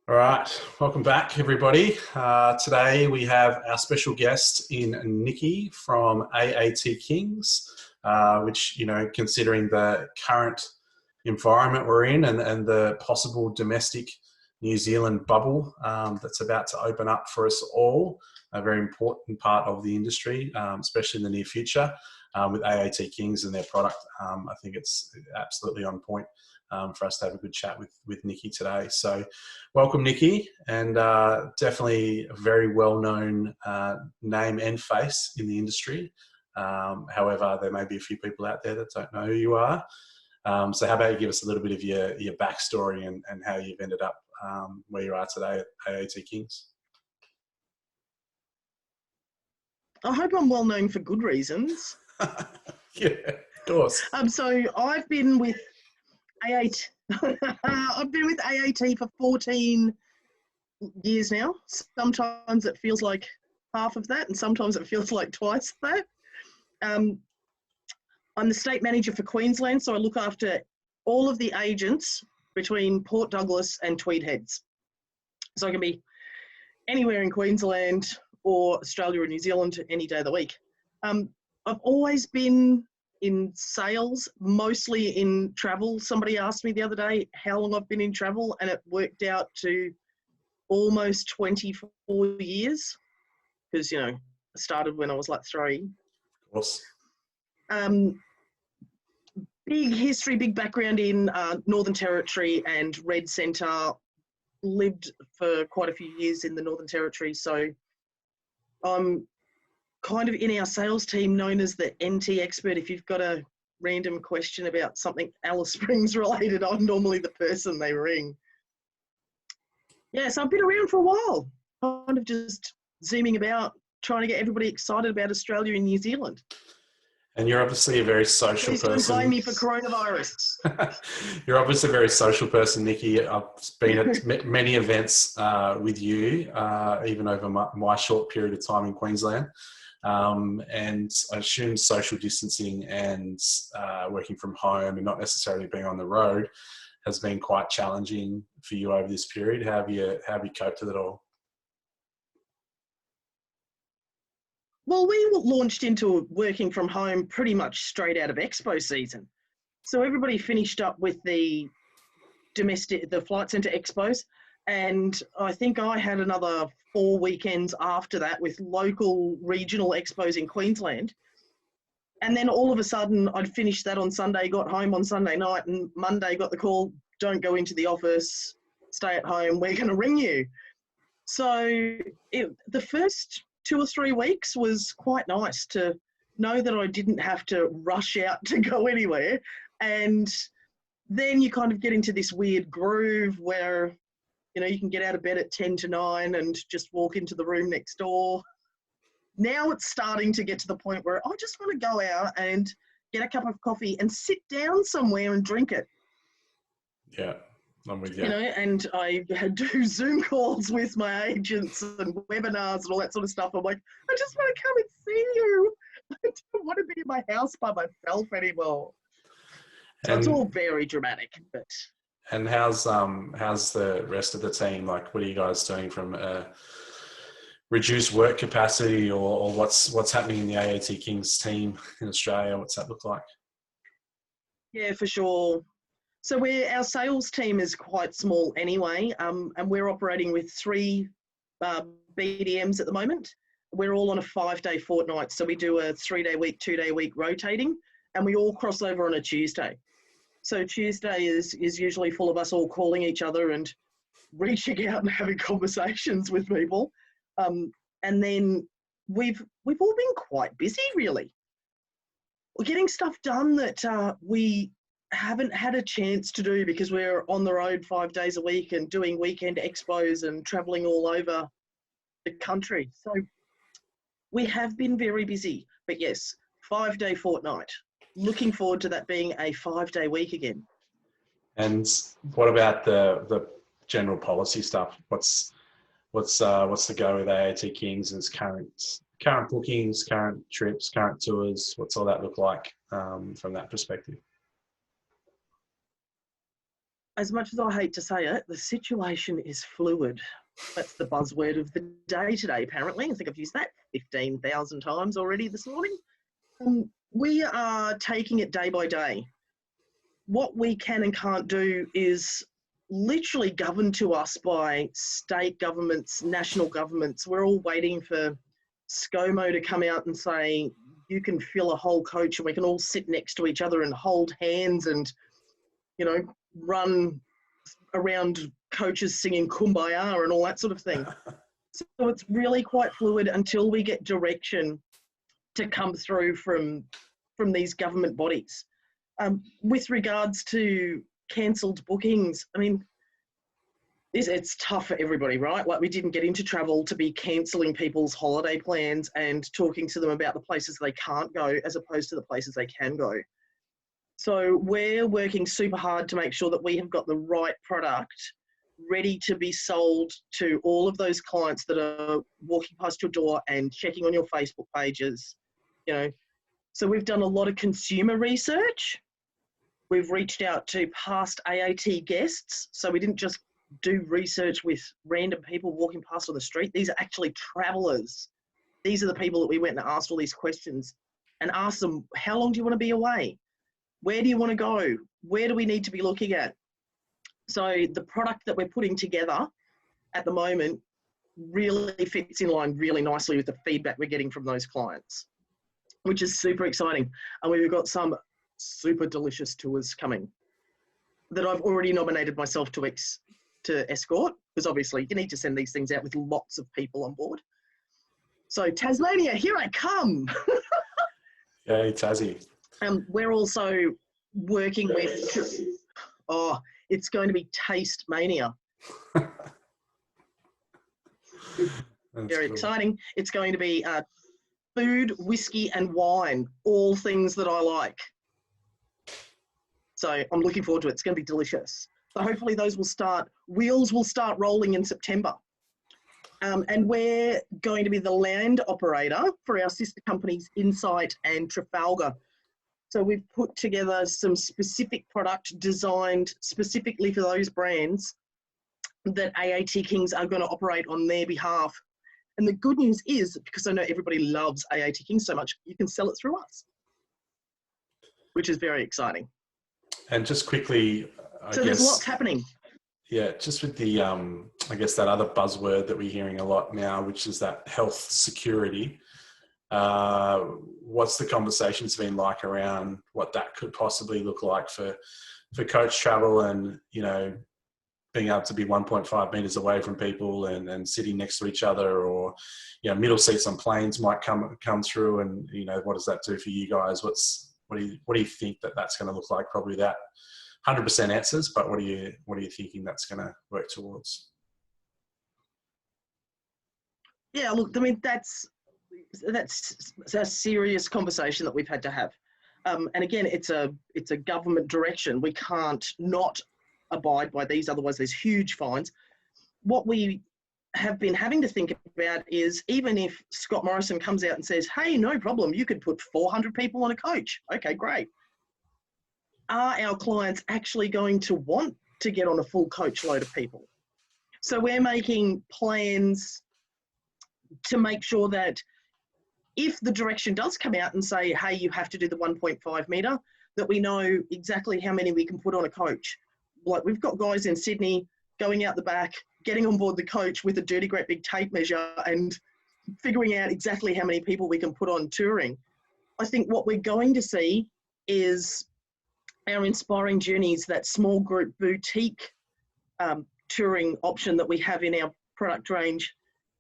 All right, welcome back, everybody. Today we have our special guest in Niki from AAT Kings, which, considering the current environment we're in and the possible domestic New Zealand bubble that's about to open up for us all, a very important part of the industry, especially in the near future, with AAT Kings and their product. I think it's absolutely on point for us to have a good chat with Niki today. So welcome, Niki, and definitely a very well-known name and face in the industry. However, there may be a few people out there that don't know who you are. So how about you give us a little bit of your backstory and how you've ended up where you are today at AAT Kings? I hope I'm well known for good reasons. Yeah, of course. So I've been with AAT. I've been with AAT for 14 years now. Sometimes it feels like half of that, and sometimes it feels like twice that. I'm the state manager for Queensland, so I look after all of the agents between Port Douglas and Tweed Heads. So I can be anywhere in Queensland or Australia or New Zealand any day of the week. I've always been in sales, mostly in travel. Somebody asked me the other day how long I've been in travel, and it worked out to almost 24 years because, I started when I was like 3. Of course. Big history, big background in Northern Territory and Red Centre. Lived for quite a few years in the Northern Territory, so I'm kind of in our sales team known as the NT expert. If you've got a random question about something Alice Springs related, I'm normally the person they ring. Yeah, so I've been around for a while, kind of just zooming about, trying to get everybody excited about Australia and New Zealand. And you're obviously a very social person. Please don't blame me for coronavirus. You're obviously a very social person, Niki. I've been at many events with you, even over my short period of time in Queensland. And I assume social distancing and working from home and not necessarily being on the road has been quite challenging for you over this period. How have you coped with it all? Well, we launched into working from home pretty much straight out of Expo season. So everybody finished up with the Flight Centre Expos, and I think I had another 4 weekends after that with local regional expos in Queensland. And then all of a sudden I'd finished that on Sunday, got home on Sunday night, and Monday got the call, don't go into the office, stay at home, we're going to ring you. So the first 2 or 3 weeks was quite nice to know that I didn't have to rush out to go anywhere. And then you kind of get into this weird groove where, you can get out of bed at 10 to 9 and just walk into the room next door. Now it's starting to get to the point where I just want to go out and get a cup of coffee and sit down somewhere and drink it. Yeah. I'm with you. And I do Zoom calls with my agents and webinars and all that sort of stuff. I'm like, I just want to come and see you. I don't want to be in my house by myself anymore. So it's all very dramatic. And how's the rest of the team? Like, what are you guys doing from a reduced work capacity, or what's happening in the AAT Kings team in Australia? What's that look like? Yeah, for sure. So our sales team is quite small anyway, and we're operating with 3 BDMs at the moment. We're all on a 5-day fortnight, so we do a 3-day week, 2-day week rotating, and we all cross over on a Tuesday. So Tuesday is usually full of us all calling each other and reaching out and having conversations with people. And then we've all been quite busy, really. We're getting stuff done that we haven't had a chance to do because we're on the road 5 days a week and doing weekend expos and traveling all over the country. So we have been very busy, but yes, 5-day fortnight. Looking forward to that being a 5-day week again. And what about the general policy stuff? What's the go with AAT Kings and its current bookings, current trips, current tours? What's all that look like from that perspective? as much as I hate to say it, the situation is fluid. That's the buzzword of the day today, apparently. I think I've used that 15,000 times already this morning. We are taking it day by day. What we can and can't do is literally governed to us by state governments, national governments. We're all waiting for ScoMo to come out and say, you can fill a whole coach and we can all sit next to each other and hold hands and, you know, run around coaches singing Kumbaya and all that sort of thing. So it's really quite fluid until we get direction to come through from these government bodies. With regards to cancelled bookings, I mean, it's tough for everybody, right? Like, we didn't get into travel to be cancelling people's holiday plans and talking to them about the places they can't go as opposed to the places they can go. So we're working super hard to make sure that we have got the right product ready to be sold to all of those clients that are walking past your door and checking on your Facebook pages, you know. So we've done a lot of consumer research. We've reached out to past AAT guests. So we didn't just do research with random people walking past on the street. These are actually travellers. These are the people that we went and asked all these questions and asked them, how long do you want to be away? Where do you want to go? Where do we need to be looking at? So the product that we're putting together at the moment really fits in line really nicely with the feedback we're getting from those clients, which is super exciting. And we've got some super delicious tours coming that I've already nominated myself to escort, because obviously you need to send these things out with lots of people on board. So Tasmania, here I come. Yay, Tassie. We're also working with, it's going to be Taste Mania. Very exciting. It's going to be food, whiskey and wine, all things that I like. So I'm looking forward to it. It's going to be delicious. So hopefully those will start, wheels will start rolling in September. And we're going to be the land operator for our sister companies Insight and Trafalgar. So we've put together some specific product designed specifically for those brands that AAT Kings are going to operate on their behalf. And the good news is, because I know everybody loves AAT Kings so much, you can sell it through us, which is very exciting. And just quickly, I guess, there's lots happening. Yeah, just with the, I guess that other buzzword that we're hearing a lot now, which is that health security. What's the conversations been like around what that could possibly look like for coach travel and, you know, being able to be 1.5 meters away from people and sitting next to each other, or, you know, middle seats on planes might come through, and, you know, what does that do for you guys? What do you think that's going to look like? Probably that 100% answers, but what are you thinking that's going to work towards? Yeah, look, I mean, that's a serious conversation that we've had to have. And again, it's a government direction. We can't not abide by these, otherwise there's huge fines. What we have been having to think about is, even if Scott Morrison comes out and says, hey, no problem, you could put 400 people on a coach. Okay, great. Are our clients actually going to want to get on a full coach load of people? So we're making plans to make sure that if the direction does come out and say, hey, you have to do the 1.5 metre, that we know exactly how many we can put on a coach. Like, we've got guys in Sydney going out the back, getting on board the coach with a dirty great big tape measure and figuring out exactly how many people we can put on touring. I think what we're going to see is our Inspiring Journeys, that small group boutique touring option that we have in our product range,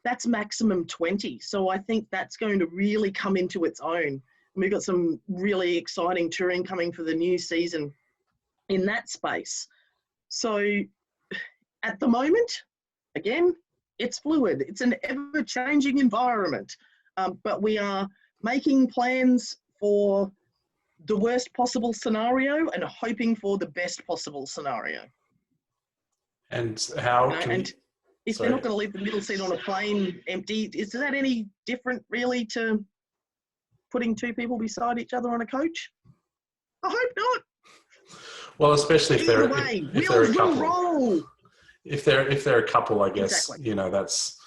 that's maximum 20. So I think that's going to really come into its own. And we've got some really exciting touring coming for the new season in that space. So at the moment, again, it's fluid. It's an ever-changing environment, but we are making plans for the worst possible scenario and hoping for the best possible scenario. And how and if they're not going to leave the middle seat on a plane empty, is that any different really to putting two people beside each other on a coach? I hope not. Well, especially Either way, if they're wheels a will couple. roll. If they're a couple, I guess, Exactly. you know, that's,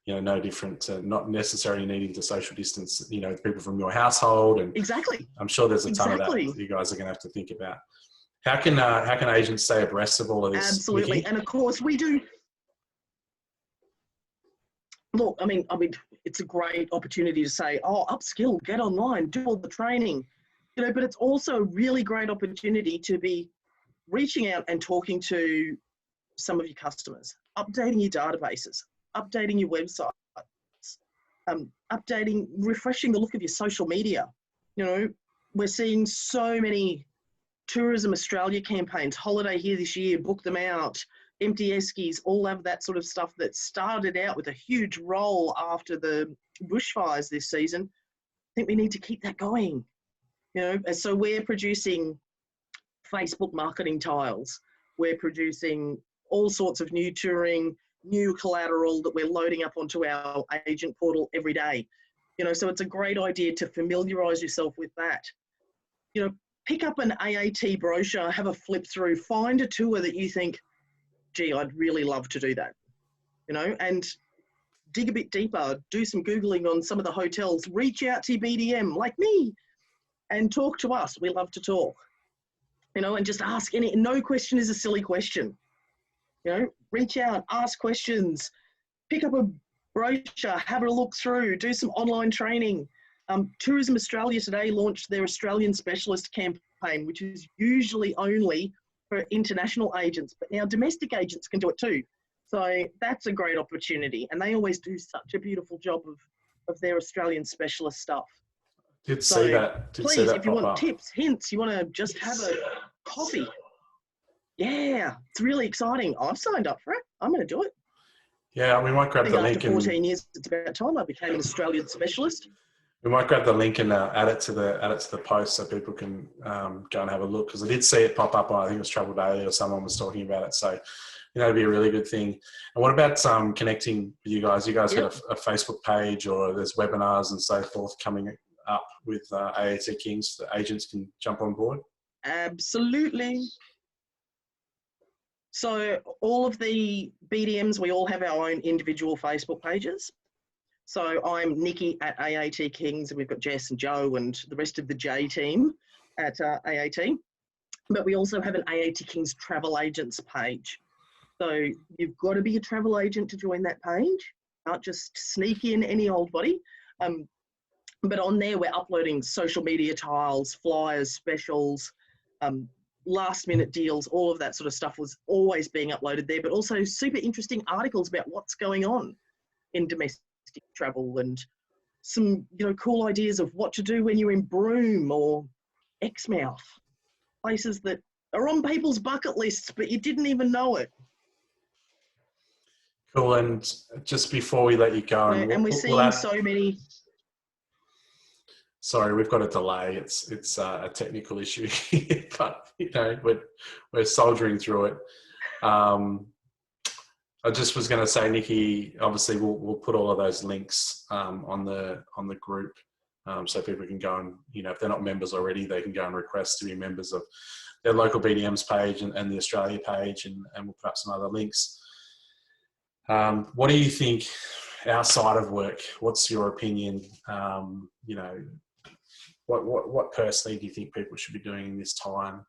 you know, no different to not necessarily needing to social distance, you know, people from your household. And Exactly. I'm sure there's a ton of Exactly. that you guys are going to have to think about. How can agents stay abreast of all of this, Absolutely. Nikki? And of course we do. Look, I mean, it's a great opportunity to say, oh, upskill, get online, do all the training, you know, but it's also a really great opportunity to be reaching out and talking to some of your customers, updating your databases, updating your websites, updating, refreshing the look of your social media. You know, we're seeing so many Tourism Australia campaigns, holiday here this year, book them out, empty eskies, all of that sort of stuff that started out with a huge role after the bushfires this season. I think we need to keep that going. You know, and so we're producing Facebook marketing tiles. We're producing all sorts of new touring, new collateral that we're loading up onto our agent portal every day. You know, so it's a great idea to familiarize yourself with that. You know, pick up an AAT brochure, have a flip through, find a tour that you think, gee, I'd really love to do that, you know, and dig a bit deeper, do some Googling on some of the hotels, reach out to your BDM like me and talk to us. We love to talk, you know, and just ask any, no question is a silly question, you know, reach out, ask questions, pick up a brochure, have a look through, do some online training. Tourism Australia today launched their Australian Specialist campaign, which is usually only for international agents, but now domestic agents can do it too. So that's a great opportunity. And they always do such a beautiful job of their Australian Specialist stuff. Did So see that please, if you pop want up. tips, hints, you want to just have a coffee. Yeah, it's really exciting. I've signed up for it. I'm going to do it. Yeah, we might grab I the think link after 14 years, it's about time I became an Australian Specialist. we might grab the link and add it to the post so people can go and have a look, because I did see it pop up on, I think it was Travel Daily or someone was talking about it. So, you know, it'd be a really good thing. And what about connecting with you guys? You guys got a Facebook page, or there's webinars and so forth coming up with AAT Kings that agents can jump on board? Absolutely. So all of the BDMs, we all have our own individual Facebook pages. So I'm Nikki at AAT Kings, and we've got Jess and Joe and the rest of the J team at AAT. But we also have an AAT Kings travel agents page. So you've got to be a travel agent to join that page, not just sneak in any old body. But on there, we're uploading social media tiles, flyers, specials, last minute deals, all of that sort of stuff was always being uploaded there, but also super interesting articles about what's going on in domestic travel, and some, you know, cool ideas of what to do when you're in Broome or Exmouth, places that are on people's bucket lists, but you didn't even know it. Cool. And just before we let you go, and we're seeing so many. Sorry, we've got a delay. It's a technical issue, but you know, we're soldiering through it. I just was going to say, Nikki, obviously we'll put all of those links on the group, so people can go and, you know, if they're not members already, they can go and request to be members of their local BDM's page and the Australia page, and we'll put up some other links. What do you think outside of work? What's your opinion? You know, what personally do you think people should be doing in this time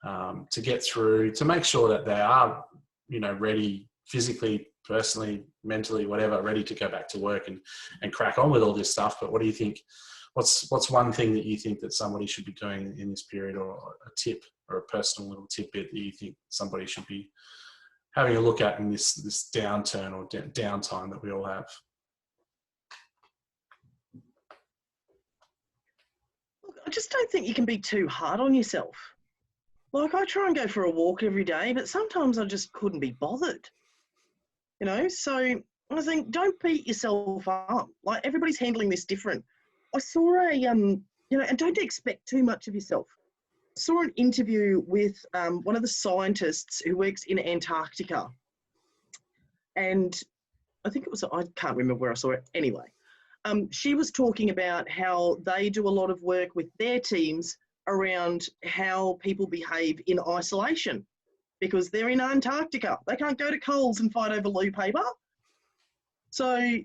to get through, to make sure that they are, you know, ready physically, personally, mentally, whatever, ready to go back to work and crack on with all this stuff? But what do you think? What's one thing that you think that somebody should be doing in this period, or a tip or a personal little tidbit that you think somebody should be having a look at in this downturn or downtime that we all have? I just don't think you can be too hard on yourself. Like, I try and go for a walk every day, but sometimes I just couldn't be bothered, you know? So I think, don't beat yourself up. Like, everybody's handling this different. I saw you know, and don't expect too much of yourself. I saw an interview with one of the scientists who works in Antarctica. And I think it was, I can't remember where I saw it. Anyway, she was talking about how they do a lot of work with their teams around how people behave in isolation because they're in Antarctica. They can't go to Coles and fight over loo paper. So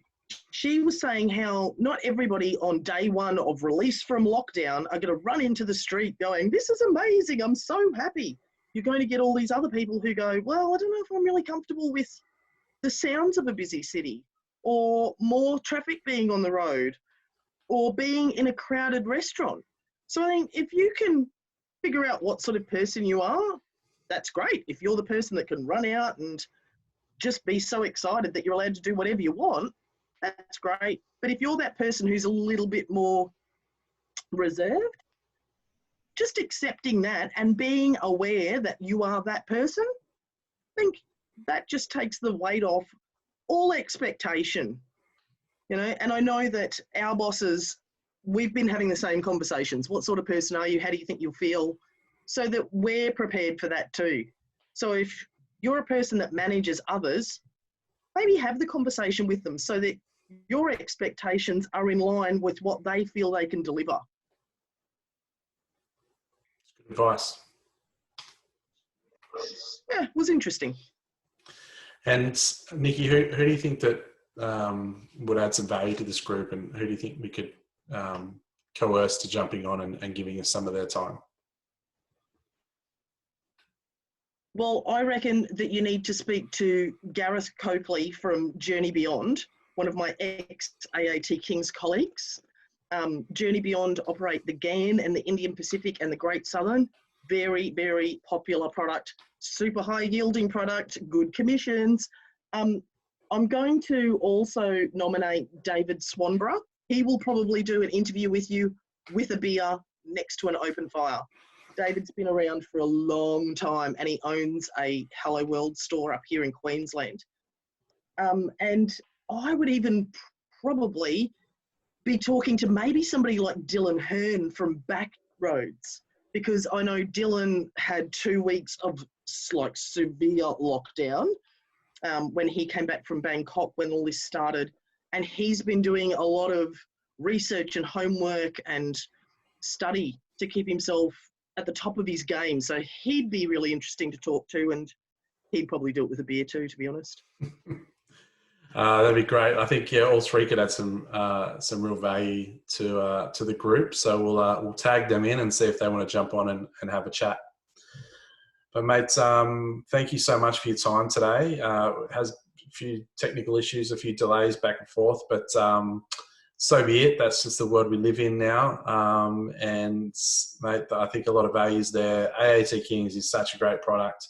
she was saying how not everybody on day one of release from lockdown are going to run into the street going, this is amazing, I'm so happy. You're going to get all these other people who go, well, I don't know if I'm really comfortable with the sounds of a busy city or more traffic being on the road or being in a crowded restaurant. So I think if you can figure out what sort of person you are, that's great. If you're the person that can run out and just be so excited that you're allowed to do whatever you want, that's great. But if you're that person who's a little bit more reserved, just accepting that and being aware that you are that person, I think that just takes the weight off all expectation, you know. And I know that our bosses, we've been having the same conversations. What sort of person are you? How do you think you'll feel? So that we're prepared for that too. So if you're a person that manages others, maybe have the conversation with them so that your expectations are in line with what they feel they can deliver. Good advice. Yeah, it was interesting. And Nikki, who do you think that would add some value to this group, and who do you think we could coerce to jumping on and giving us some of their time? Well, I reckon that you need to speak to Gareth Coakley from Journey Beyond, one of my ex-AAT Kings colleagues. Journey Beyond operate the GAN and the Indian Pacific and the Great Southern. Very, very popular product, super high yielding product, good commissions. I'm going to also nominate David Swanborough. He will probably do an interview with you with a beer next to an open fire. David's been around for a long time and he owns a Hello World store up here in Queensland. And I would even probably be talking to maybe somebody like Dylan Hearn from Backroads, because I know Dylan had 2 weeks of like severe lockdown when he came back from Bangkok when all this started. And he's been doing a lot of research and homework and study to keep himself at the top of his game. So he'd be really interesting to talk to, and he'd probably do it with a beer too, to be honest. That'd be great. I think all three could add some real value to the group. So we'll tag them in and see if they want to jump on and have a chat. But mates, thank you so much for your time today. It has a few technical issues, a few delays back and forth, but so be it. That's just the world we live in now. And mate, I think a lot of values there. AAT Kings is such a great product.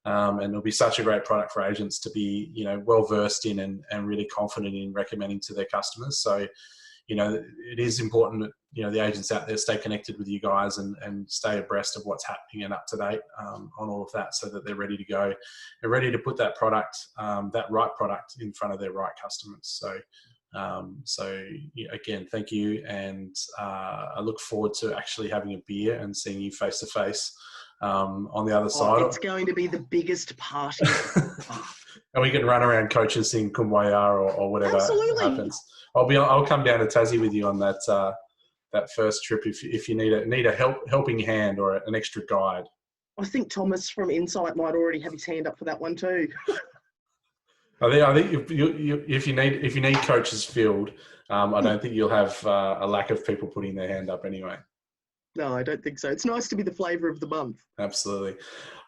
And it'll be such a great product for agents to be, well versed in and really confident in recommending to their customers. So, it is important that, the agents out there stay connected with you guys and stay abreast of what's happening and up to date on all of that, so that they're ready to go and ready to put that product, that right product in front of their right customers. So again, thank you. And I look forward to actually having a beer and seeing you face to face on the other side. It's going to be the biggest party. And we can run around coaches sing Kumbaya or whatever. Absolutely. Happens. I'll come down to Tassie with you on that first trip if you need a helping hand or an extra guide. I think Thomas from Insight might already have his hand up for that one too. I think if you need coaches filled, I don't think you'll have a lack of people putting their hand up anyway. No, I don't think so. It's nice to be the flavour of the month. Absolutely.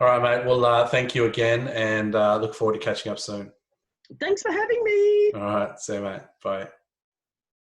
All right, mate. Well, thank you again, and look forward to catching up soon. Thanks for having me. All right. See you, mate. Bye.